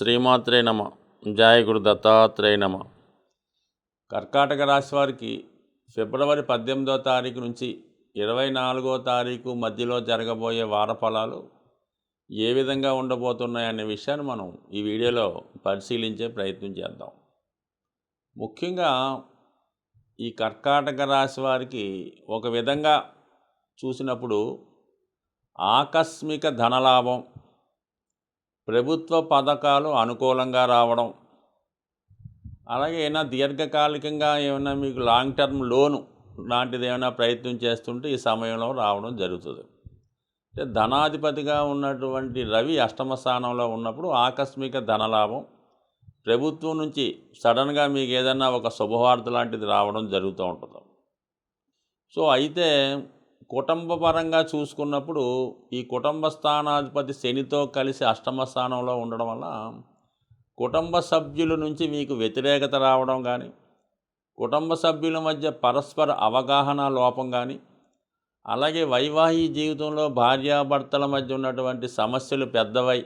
శ్రీమాత్రే నమ. జయ గురు దత్తాత్రేయ నమ. కర్కాటక రాశి వారికి ఫిబ్రవరి 18వ తారీఖు నుంచి 24వ తారీఖు మధ్యలో జరగబోయే వార ఫలాలు ఏ విధంగా ఉండబోతున్నాయనే విషయాన్ని మనం ఈ వీడియోలో పరిశీలించే ప్రయత్నం చేద్దాం. ముఖ్యంగా ఈ కర్కాటక రాశి వారికి ఒక విధంగా చూసినప్పుడు ఆకస్మిక ధనలాభం, ప్రభుత్వ పథకాలు అనుకూలంగా రావడం, అలాగే ఏమైనా దీర్ఘకాలికంగా ఏమైనా మీకు లాంగ్ టర్మ్ లోను లాంటిది ఏమైనా ప్రయత్నం చేస్తుంటే ఈ సమయంలో రావడం జరుగుతుంది. అంటే ధనాధిపతిగా ఉన్నటువంటి రవి అష్టమ స్థానంలో ఉన్నప్పుడు ఆకస్మిక ధనలాభం, ప్రభుత్వం నుంచి సడన్గా మీకు ఏదైనా ఒక శుభవార్త లాంటిది రావడం జరుగుతూ ఉంటుంది. సో అయితే కుటుంబపరంగా చూసుకున్నప్పుడు ఈ కుటుంబ స్థానాధిపతి శనితో కలిసి అష్టమ స్థానంలో ఉండడం వల్ల కుటుంబ సభ్యుల నుంచి మీకు వ్యతిరేకత రావడం కానీ, కుటుంబ సభ్యుల మధ్య పరస్పర అవగాహన లోపం కానీ, అలాగే వైవాహిక జీవితంలో భార్యాభర్తల మధ్య ఉన్నటువంటి సమస్యలు పెద్దవై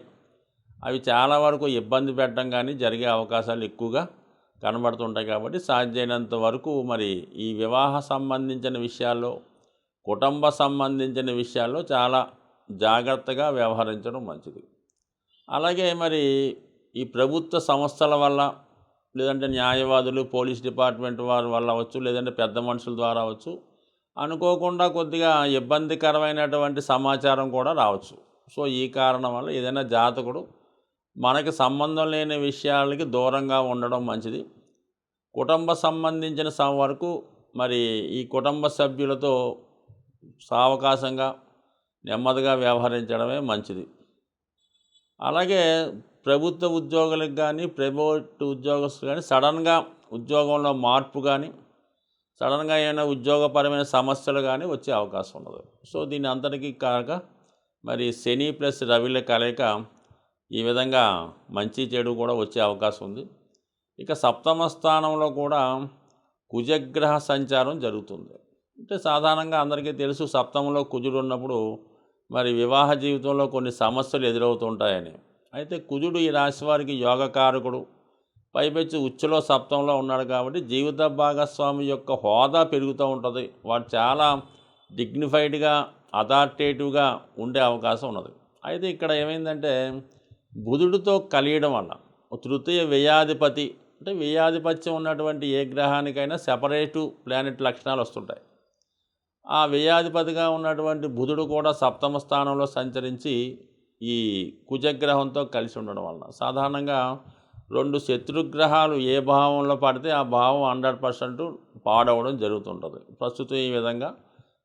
అవి చాలా వరకు ఇబ్బంది పెట్టడం కానీ జరిగే అవకాశాలు ఎక్కువగా కనబడుతుంటాయి. కాబట్టి సాధ్యమైనంత వరకు మరి ఈ వివాహ సంబంధించిన విషయాల్లో, కుటుంబ సంబంధించిన విషయాల్లో చాలా జాగ్రత్తగా వ్యవహరించడం మంచిది. అలాగే మరి ఈ ప్రభుత్వ సంస్థల వల్ల, లేదంటే న్యాయవాదులు, పోలీస్ డిపార్ట్మెంట్ వారి వల్ల అవచ్చు, లేదంటే పెద్ద మనుషుల ద్వారా అవచ్చు, అనుకోకుండా కొద్దిగా ఇబ్బందికరమైనటువంటి సమాచారం కూడా రావచ్చు. సో ఈ కారణం వల్ల ఏదైనా జాతకుడు మనకి సంబంధం లేని విషయాలకి దూరంగా ఉండడం మంచిది. కుటుంబ సంబంధించిన వరకు మరి ఈ కుటుంబ సభ్యులతో సావకాశంగా నెమ్మదిగా వ్యవహరించడమే మంచిది. అలాగే ప్రభుత్వ ఉద్యోగులకు కానీ, ప్రైవేట్ ఉద్యోగస్తులు కానీ సడన్గా ఉద్యోగంలో మార్పు కానీ, సడన్గా ఏమైనా ఉద్యోగపరమైన సమస్యలు కానీ వచ్చే అవకాశం ఉండదు. సో దీని అంతటికీ కాక మరి శని ప్లస్ రవిల కలయిక ఈ విధంగా మంచి చెడు కూడా వచ్చే అవకాశం ఉంది. ఇక సప్తమ స్థానంలో కూడా కుజగ్రహ సంచారం జరుగుతుంది. అంటే సాధారణంగా అందరికీ తెలుసు, సప్తమంలో కుజుడు ఉన్నప్పుడు మరి వివాహ జీవితంలో కొన్ని సమస్యలు ఎదురవుతుంటాయని. అయితే కుజుడు ఈ రాశి వారికి యోగకారకుడు, పైపెచ్చి ఉచ్చులో సప్తంలో ఉన్నాడు కాబట్టి జీవిత భాగస్వామి యొక్క హోదా పెరుగుతూ ఉంటుంది. వాడు చాలా డిగ్నిఫైడ్గా, అథారిటేటివ్గా ఉండే అవకాశం ఉన్నది. అయితే ఇక్కడ ఏమైందంటే బుధుడితో కలియడం వల్ల తృతీయ వ్యయాధిపతి, అంటే వ్యయాధిపత్యం ఉన్నటువంటి ఏ గ్రహానికైనా సెపరేటు ప్లానెట్ లక్షణాలు వస్తుంటాయి. ఆ వ్యయాధిపతిగా ఉన్నటువంటి బుధుడు కూడా సప్తమ స్థానంలో సంచరించి ఈ కుజగ్రహంతో కలిసి ఉండడం వలన సాధారణంగా రెండు శత్రుగ్రహాలు ఏ భావంలో పడితే ఆ భావం 100% పాడవడం జరుగుతుంటుంది. ప్రస్తుతం ఈ విధంగా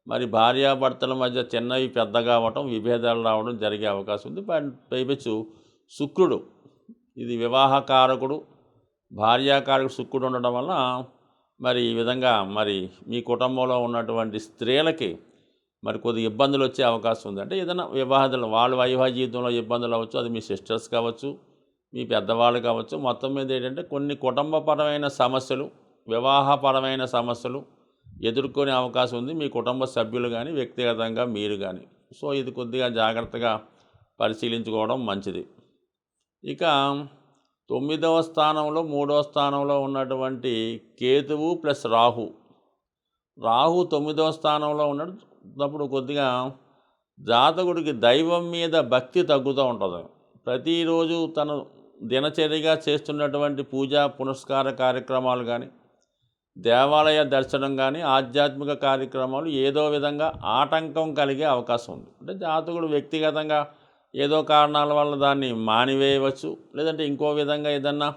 మరి భార్యాభర్తల మధ్య చిన్నవి పెద్దగా అవ్వటం, విభేదాలు రావడం జరిగే అవకాశం ఉంది. పైపెచ్చు శుక్రుడు, ఇది వివాహకారకుడు, భార్యాకారకుడు శుక్రుడు ఉండడం వల్ల మరి ఈ విధంగా మరి మీ కుటుంబంలో ఉన్నటువంటి స్త్రీలకి మరి కొద్ది ఇబ్బందులు వచ్చే అవకాశం ఉంది. అంటే ఏదైనా వివాహాలు, వాళ్ళ వైవాహిక జీవితంలో ఇబ్బందులు అవ్వచ్చు, అది మీ సిస్టర్స్ కావచ్చు, మీ పెద్దవాళ్ళు కావచ్చు. మొత్తం మీద ఏంటంటే కొన్ని కుటుంబపరమైన సమస్యలు, వివాహపరమైన సమస్యలు ఎదుర్కొనే అవకాశం ఉంది మీ కుటుంబ సభ్యులు కానీ, వ్యక్తిగతంగా మీరు కానీ. సో ఇది కొద్దిగా జాగ్రత్తగా పరిశీలించుకోవడం మంచిది. ఇక 9వ స్థానంలో 3వ స్థానంలో ఉన్నటువంటి కేతువు ప్లస్ రాహు 9వ స్థానంలో ఉన్నప్పుడు కొద్దిగా జాతకుడికి దైవం మీద భక్తి తగ్గుతూ ఉంటుంది. ప్రతిరోజు తను దినచర్యగా చేస్తున్నటువంటి పూజా పునస్కార కార్యక్రమాలు కానీ, దేవాలయ దర్శనం కానీ, ఆధ్యాత్మిక కార్యక్రమాలు ఏదో విధంగా ఆటంకం కలిగే అవకాశం ఉంది. అంటే జాతకుడు వ్యక్తిగతంగా ఏదో కారణాల వల్ల దాన్ని మానివేయవచ్చు, లేదంటే ఇంకో విధంగా ఏదన్నా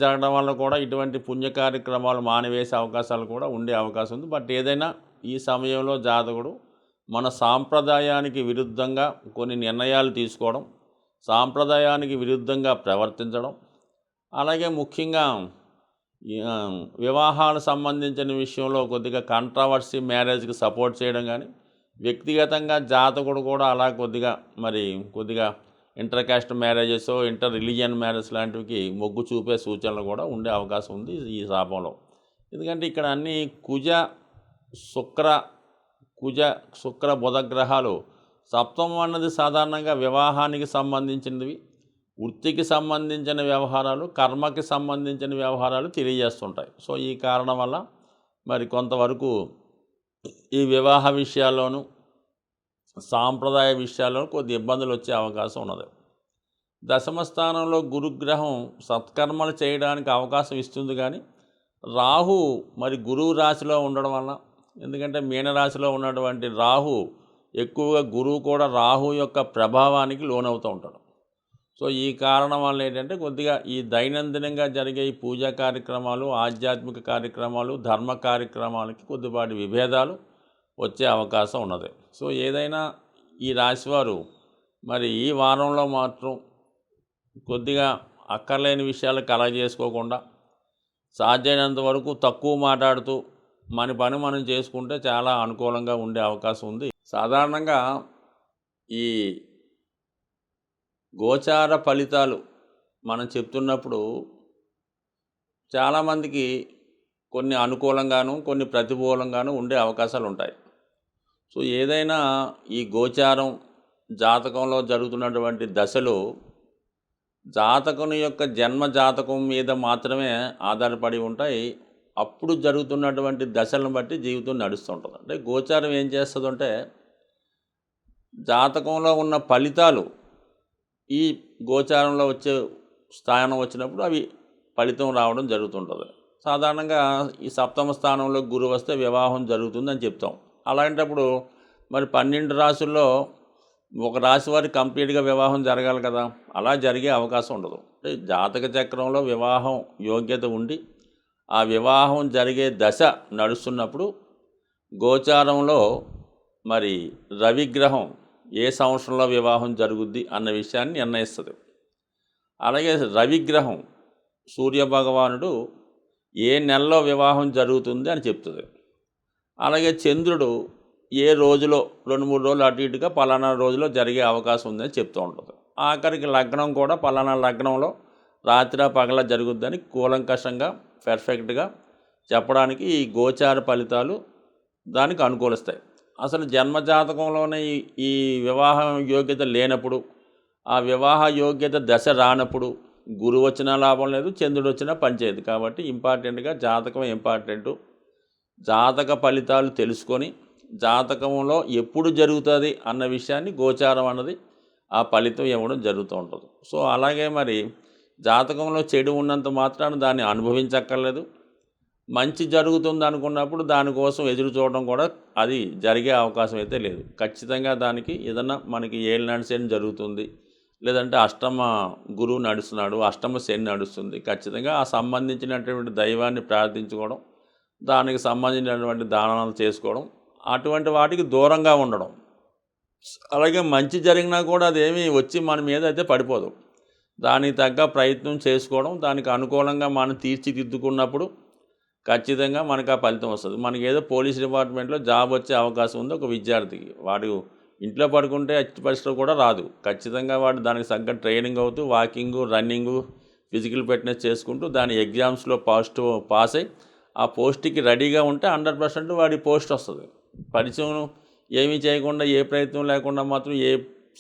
జరగడం వల్ల కూడా ఇటువంటి పుణ్య కార్యక్రమాలు మానివేసే అవకాశాలు కూడా ఉండే అవకాశం ఉంది. బట్ ఏదైనా ఈ సమయంలో జాతకుడు మన సాంప్రదాయానికి విరుద్ధంగా కొన్ని నిర్ణయాలు తీసుకోవడం, సాంప్రదాయానికి విరుద్ధంగా ప్రవర్తించడం, అలాగే ముఖ్యంగా వివాహాలకు సంబంధించిన విషయంలో కొద్దిగా కాంట్రవర్సీ మ్యారేజ్కి సపోర్ట్ చేయడం కానీ, వ్యక్తిగతంగా జాతకుడు కూడా అలా కొద్దిగా inter caste marriages, inter religion marriage లాంటివి మొగ్గు చూపే సూచనలు కూడా ఉండే అవకాశం ఉంది ఈ శాపంలో. ఎందుకంటే ఇక్కడ అన్ని శుక్ర బుధ గ్రహాలు, సప్తమం అన్నది సాధారణంగా వివాహానికి సంబంధించినవి, వృత్తికి సంబంధించిన వ్యవహారాలు, కర్మకి సంబంధించిన వ్యవహారాలు తెలియజేస్తుంటాయి. సో ఈ కారణం వల్ల మరి కొంతవరకు ఈ వివాహ విషయాల్లోనూ సాంప్రదాయ విషయాల్లోనూ కొద్ది ఇబ్బందులు వచ్చే అవకాశం ఉన్నది. దశమ స్థానంలో గురుగ్రహం సత్కర్మలు చేయడానికి అవకాశం ఇస్తుంది, కానీ రాహు మరి గురువు రాశిలో ఉండడం వలన, ఎందుకంటే మీనరాశిలో ఉన్నటువంటి రాహు ఎక్కువగా గురువు కూడా రాహు యొక్క ప్రభావానికి లోనవుతూ ఉంటాడు. సో ఈ కారణం వల్ల ఏంటంటే కొద్దిగా ఈ దైనందినంగా జరిగే ఈ పూజా కార్యక్రమాలు, ఆధ్యాత్మిక కార్యక్రమాలు, ధర్మ కార్యక్రమాలకి కొద్దిపాటి విభేదాలు వచ్చే అవకాశం ఉన్నది. సో ఏదైనా ఈ రాశివారు మరి ఈ వారంలో మాత్రం కొద్దిగా అక్కర్లేని విషయాలు కలగజేసుకోకుండా సాధ్యమైనంత వరకు తక్కువ మాట్లాడుతూ మన పని మనం చేసుకుంటే చాలా అనుకూలంగా ఉండే అవకాశం ఉంది. సాధారణంగా ఈ గోచార ఫలితాలు మనం చెప్తున్నప్పుడు చాలామందికి కొన్ని అనుకూలంగాను కొన్ని ప్రతికూలంగాను ఉండే అవకాశాలు ఉంటాయి. సో ఏదైనా ఈ గోచారం జాతకంలో జరుగుతున్నటువంటి దశలు జాతకుని యొక్క జన్మ జాతకం మీద మాత్రమే ఆధారపడి ఉంటాయి. అప్పుడు జరుగుతున్నటువంటి దశలను బట్టి జీవితం నడుస్తుంటుంది. అంటే గోచారం ఏం చేస్తుందంటే జాతకంలో ఉన్న ఫలితాలు ఈ గోచారంలో వచ్చే స్థానం వచ్చినప్పుడు అవి ఫలితం రావడం జరుగుతుంటుంది. సాధారణంగా ఈ సప్తమ స్థానంలో గురువు వస్తే వివాహం జరుగుతుందని చెప్తాం. అలాంటప్పుడు మరి 12 రాశుల్లో ఒక రాశి వారికి కంప్లీట్గా వివాహం జరగాలి కదా, అలా జరిగే అవకాశం ఉండదు. అంటే జాతక చక్రంలో వివాహం యోగ్యత ఉండి ఆ వివాహం జరిగే దశ నడుస్తున్నప్పుడు గోచారంలో మరి రవిగ్రహం ఏ సంవత్సరంలో వివాహం జరుగుద్ది అన్న విషయాన్ని నిర్ణయిస్తుంది. అలాగే రవిగ్రహం సూర్యభగవానుడు ఏ నెలలో వివాహం జరుగుతుంది అని చెప్తుంది. అలాగే చంద్రుడు ఏ రోజులో 2-3 రోజులు అటు ఇటుగా పలానా రోజులో జరిగే అవకాశం ఉందని చెప్తూ ఉంటుంది. ఆఖరికి లగ్నం కూడా పలానా లగ్నంలో రాత్రి పగల జరుగుద్దని కూలంకషంగా పర్ఫెక్ట్గా చెప్పడానికి ఈ గోచార ఫలితాలు దానికి అనుకూలిస్తాయి. అసలు జన్మజాతకంలోనే ఈ వివాహ యోగ్యత లేనప్పుడు, ఆ వివాహ యోగ్యత దశ రానప్పుడు గురువు వచ్చినా లాభం లేదు, చంద్రుడు వచ్చినా పనిచేయదు. కాబట్టి ఇంపార్టెంట్గా జాతకం ఇంపార్టెంటు. జాతక ఫలితాలు తెలుసుకొని జాతకంలో ఎప్పుడు జరుగుతుంది అన్న విషయాన్ని గోచారం అన్నది ఆ ఫలితం ఇవ్వడం జరుగుతూ ఉంటుంది. సో అలాగే మరి జాతకంలో చెడు ఉన్నంత మాత్రాన దాన్ని అనుభవించక్కర్లేదు. మంచి జరుగుతుంది అనుకున్నప్పుడు దానికోసం ఎదురు చూడడం కూడా అది జరిగే అవకాశం అయితే లేదు. ఖచ్చితంగా దానికి ఏదన్నా మనకి ఏలినాటి శని జరుగుతుంది, లేదంటే అష్టమ గురువు నడుస్తున్నాడు, అష్టమ శని నడుస్తుంది, ఖచ్చితంగా ఆ సంబంధించినటువంటి దైవాన్ని ప్రార్థించుకోవడం, దానికి సంబంధించినటువంటి దానాలు చేసుకోవడం, అటువంటి వాటికి దూరంగా ఉండడం. అలాగే మంచి జరిగినా కూడా అదేమీ వచ్చి మన మీద అయితే పడిపోదు. దానికి తగ్గ ప్రయత్నం చేసుకోవడం, దానికి అనుకూలంగా మనం తీర్చిదిద్దుకున్నప్పుడు ఖచ్చితంగా మనకు ఆ ఫలితం వస్తుంది. మనకి ఏదో పోలీస్ డిపార్ట్మెంట్లో జాబ్ వచ్చే అవకాశం ఉంది ఒక విద్యార్థికి. వాడు ఇంట్లో పడుకుంటే ఎట్టి పరిస్థితిలో కూడా రాదు. ఖచ్చితంగా వాడు దానికి తగ్గ ట్రైనింగ్ అవుతూ వాకింగు, రన్నింగు, ఫిజికల్ ఫిట్నెస్ చేసుకుంటూ దాని ఎగ్జామ్స్లో పాస్ అయ్యి ఆ పోస్ట్కి రెడీగా ఉంటే 100% వాడి పోస్ట్ వస్తుంది. పరిచయం ఏమీ చేయకుండా ఏ ప్రయత్నం లేకుండా మాత్రం ఏ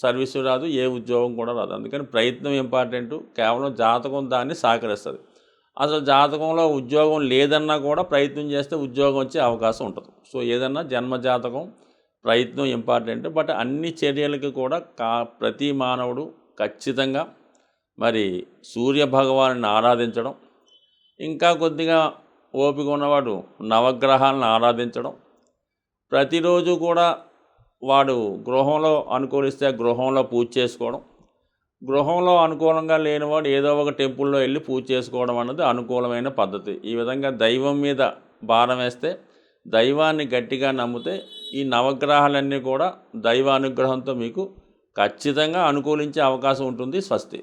సర్వీసు రాదు, ఏ ఉద్యోగం కూడా రాదు. అందుకని ప్రయత్నం ఇంపార్టెంటు. కేవలం జాతకం దాన్ని సహకరిస్తుంది. అసలు జాతకంలో ఉద్యోగం లేదన్నా కూడా ప్రయత్నం చేస్తే ఉద్యోగం వచ్చే అవకాశం ఉంటుంది. సో ఏదన్నా జన్మజాతకం ప్రయత్నం ఇంపార్టెంట్. బట్ అన్ని చర్యలకి కూడా ప్రతి మానవుడు ఖచ్చితంగా మరి సూర్యభగవాన్ని ఆరాధించడం, ఇంకా కొద్దిగా ఓపిక ఉన్నవాడు నవగ్రహాలను ఆరాధించడం, ప్రతిరోజు కూడా వాడు గృహంలో అనుకూలిస్తే గృహంలో పూజ చేసుకోవడం, గృహంలో అనుకూలంగా లేనివాడు ఏదో ఒక టెంపుల్లో వెళ్ళి పూజ చేసుకోవడం అన్నది అనుకూలమైన పద్ధతి. ఈ విధంగా దైవం మీద భారం వేస్తే, దైవాన్ని గట్టిగా నమ్మితే ఈ నవగ్రహాలన్నీ కూడా దైవానుగ్రహంతో మీకు ఖచ్చితంగా అనుకూలించే అవకాశం ఉంటుంది. స్వస్తి.